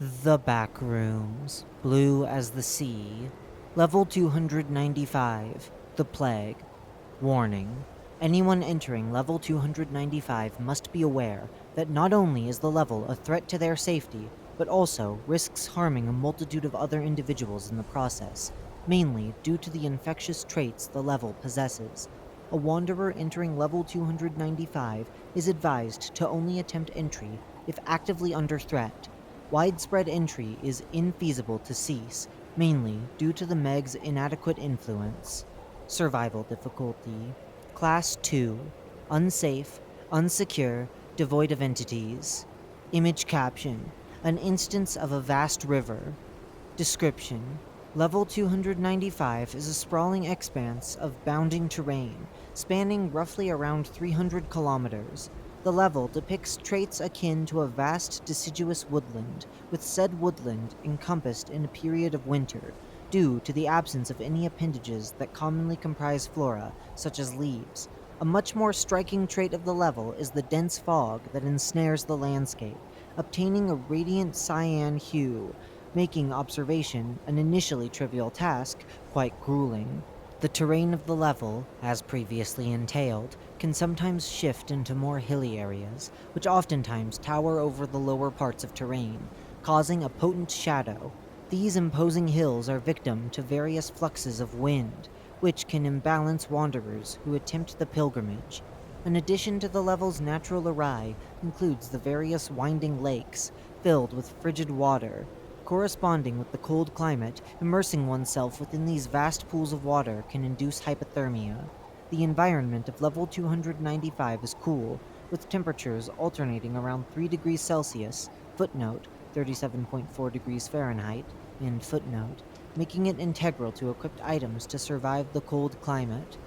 The Backrooms, blue as the sea. Level 295, the plague. Warning. Anyone entering level 295 must be aware that not only is the level a threat to their safety, but also risks harming a multitude of other individuals in the process, mainly due to the infectious traits the level possesses. A wanderer entering level 295 is advised to only attempt entry if actively under threat. Widespread entry is infeasible to cease, mainly due to the Meg's inadequate influence. Survival difficulty. Class 2. Unsafe, unsecure, devoid of entities. Image caption. An instance of a vast river. Description: Level 295 is a sprawling expanse of bounding terrain, spanning roughly around 300 kilometers. The level depicts traits akin to a vast deciduous woodland, with said woodland encompassed in a period of winter, due to the absence of any appendages that commonly comprise flora, such as leaves. A much more striking trait of the level is the dense fog that ensnares the landscape, obtaining a radiant cyan hue, making observation, an initially trivial task, quite grueling. The terrain of the level, as previously entailed, can sometimes shift into more hilly areas, which oftentimes tower over the lower parts of terrain, causing a potent shadow. These imposing hills are victim to various fluxes of wind, which can imbalance wanderers who attempt the pilgrimage. An addition to the level's natural array includes the various winding lakes, filled with frigid water. Corresponding with the cold climate, immersing oneself within these vast pools of water can induce hypothermia. The environment of level 295 is cool, with temperatures alternating around 3 degrees Celsius, footnote 37.4 degrees Fahrenheit, end footnote, making it integral to equipped items to survive the cold climate.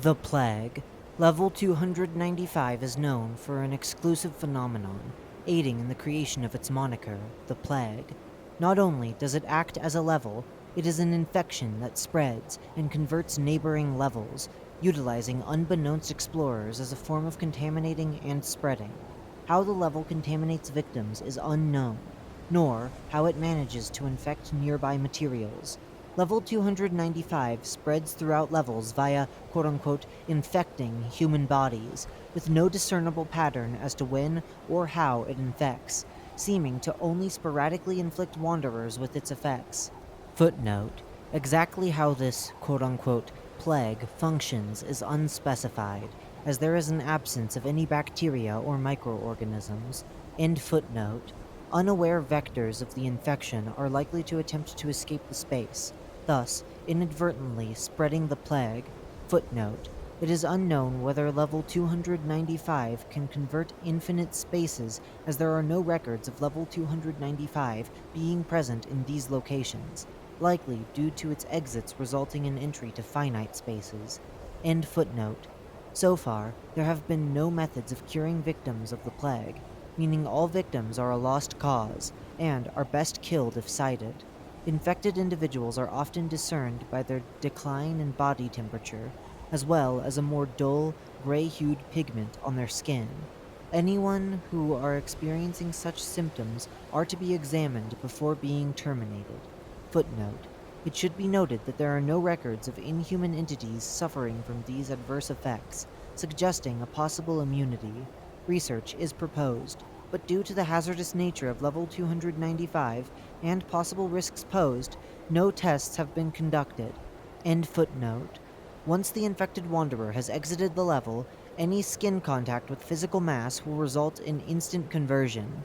The Plague. Level 295 is known for an exclusive phenomenon, aiding in the creation of its moniker, the Plague. Not only does it act as a level, it is an infection that spreads and converts neighboring levels, utilizing unbeknownst explorers as a form of contaminating and spreading. How the level contaminates victims is unknown, nor how it manages to infect nearby materials. Level 295 spreads throughout levels via quote-unquote infecting human bodies, with no discernible pattern as to when or how it infects, seeming to only sporadically inflict wanderers with its effects. Footnote: Exactly how this quote-unquote plague functions is unspecified, as there is an absence of any bacteria or microorganisms. End footnote. Unaware vectors of the infection are likely to attempt to escape the space, thus inadvertently spreading the plague. Footnote: It is unknown whether level 295 can convert infinite spaces, as there are no records of level 295 being present in these locations, likely due to its exits resulting in entry to finite spaces. End footnote. So far, there have been no methods of curing victims of the plague, meaning all victims are a lost cause and are best killed if sighted. Infected individuals are often discerned by their decline in body temperature, as well as a more dull, gray-hued pigment on their skin. Anyone who are experiencing such symptoms are to be examined before being terminated. Footnote: It should be noted that there are no records of inhuman entities suffering from these adverse effects, suggesting a possible immunity. Research is proposed, but due to the hazardous nature of level 295 and possible risks posed, no tests have been conducted. End footnote. Once the infected wanderer has exited the level, any skin contact with physical mass will result in instant conversion.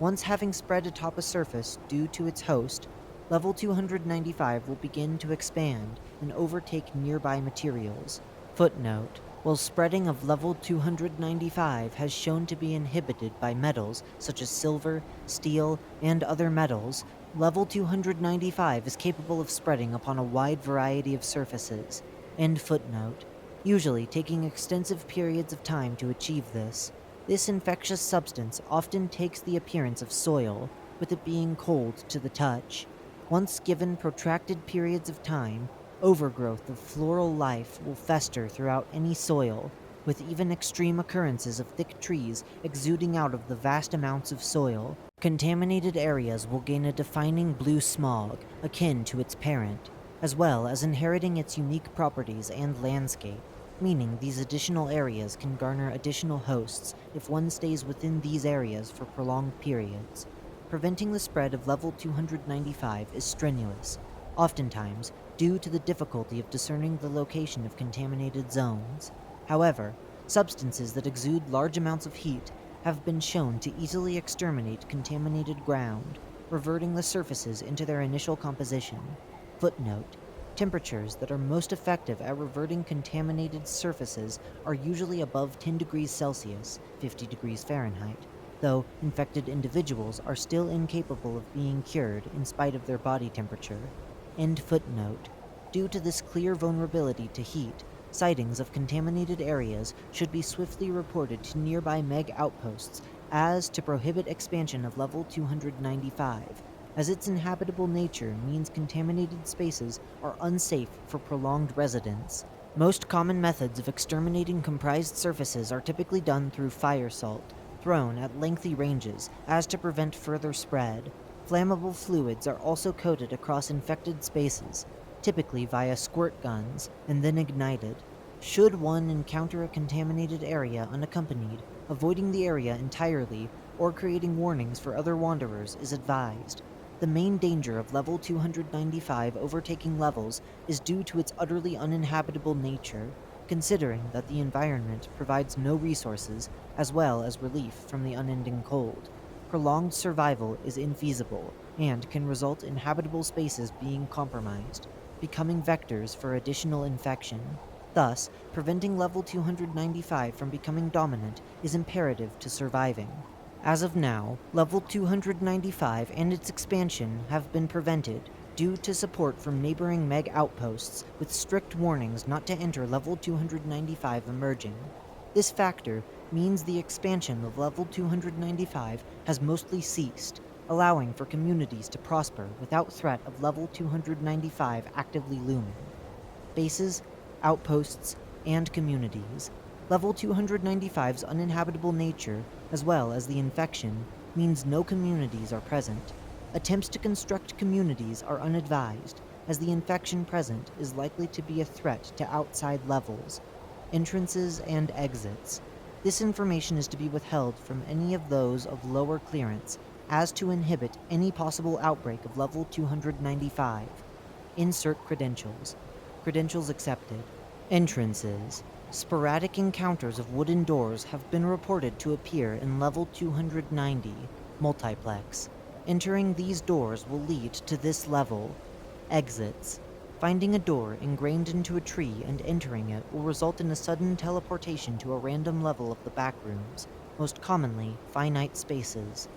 Once having spread atop a surface due to its host, level 295 will begin to expand and overtake nearby materials. Footnote: While spreading of level 295 has shown to be inhibited by metals such as silver, steel, and other metals, level 295 is capable of spreading upon a wide variety of surfaces. End footnote. Usually taking extensive periods of time to achieve this. This infectious substance often takes the appearance of soil, with it being cold to the touch. Once given protracted periods of time, overgrowth of floral life will fester throughout any soil, with even extreme occurrences of thick trees exuding out of the vast amounts of soil. Contaminated areas will gain a defining blue smog akin to its parent, as well as inheriting its unique properties and landscape, meaning these additional areas can garner additional hosts if one stays within these areas for prolonged periods. Preventing the spread of level 295 is strenuous, oftentimes due to the difficulty of discerning the location of contaminated zones. However, substances that exude large amounts of heat have been shown to easily exterminate contaminated ground, reverting the surfaces into their initial composition. Footnote: temperatures that are most effective at reverting contaminated surfaces are usually above 10 degrees Celsius, 50 degrees Fahrenheit, though infected individuals are still incapable of being cured in spite of their body temperature. End footnote. Due to this clear vulnerability to heat, sightings of contaminated areas should be swiftly reported to nearby MEG outposts as to prohibit expansion of level 295, as its inhabitable nature means contaminated spaces are unsafe for prolonged residence. Most common methods of exterminating comprised surfaces are typically done through fire salt, thrown at lengthy ranges as to prevent further spread. Flammable fluids are also coated across infected spaces, typically via squirt guns, and then ignited. Should one encounter a contaminated area unaccompanied, avoiding the area entirely or creating warnings for other wanderers is advised. The main danger of level 295 overtaking levels is due to its utterly uninhabitable nature, considering that the environment provides no resources as well as relief from the unending cold. Prolonged survival is infeasible and can result in habitable spaces being compromised, becoming vectors for additional infection. Thus, preventing level 295 from becoming dominant is imperative to surviving. As of now, level 295 and its expansion have been prevented due to support from neighboring MEG outposts with strict warnings not to enter level 295 emerging. This factor means the expansion of level 295 has mostly ceased, allowing for communities to prosper without threat of level 295 actively looming. Bases, outposts, and communities. Level 295's uninhabitable nature, as well as the infection, means no communities are present. Attempts to construct communities are unadvised, as the infection present is likely to be a threat to outside levels. Entrances and exits. This information is to be withheld from any of those of lower clearance, as to inhibit any possible outbreak of level 295. Insert credentials. Credentials accepted. Entrances. Sporadic encounters of wooden doors have been reported to appear in level 290, multiplex. Entering these doors will lead to this level. Exits. Finding a door ingrained into a tree and entering it will result in a sudden teleportation to a random level of the backrooms, most commonly finite spaces.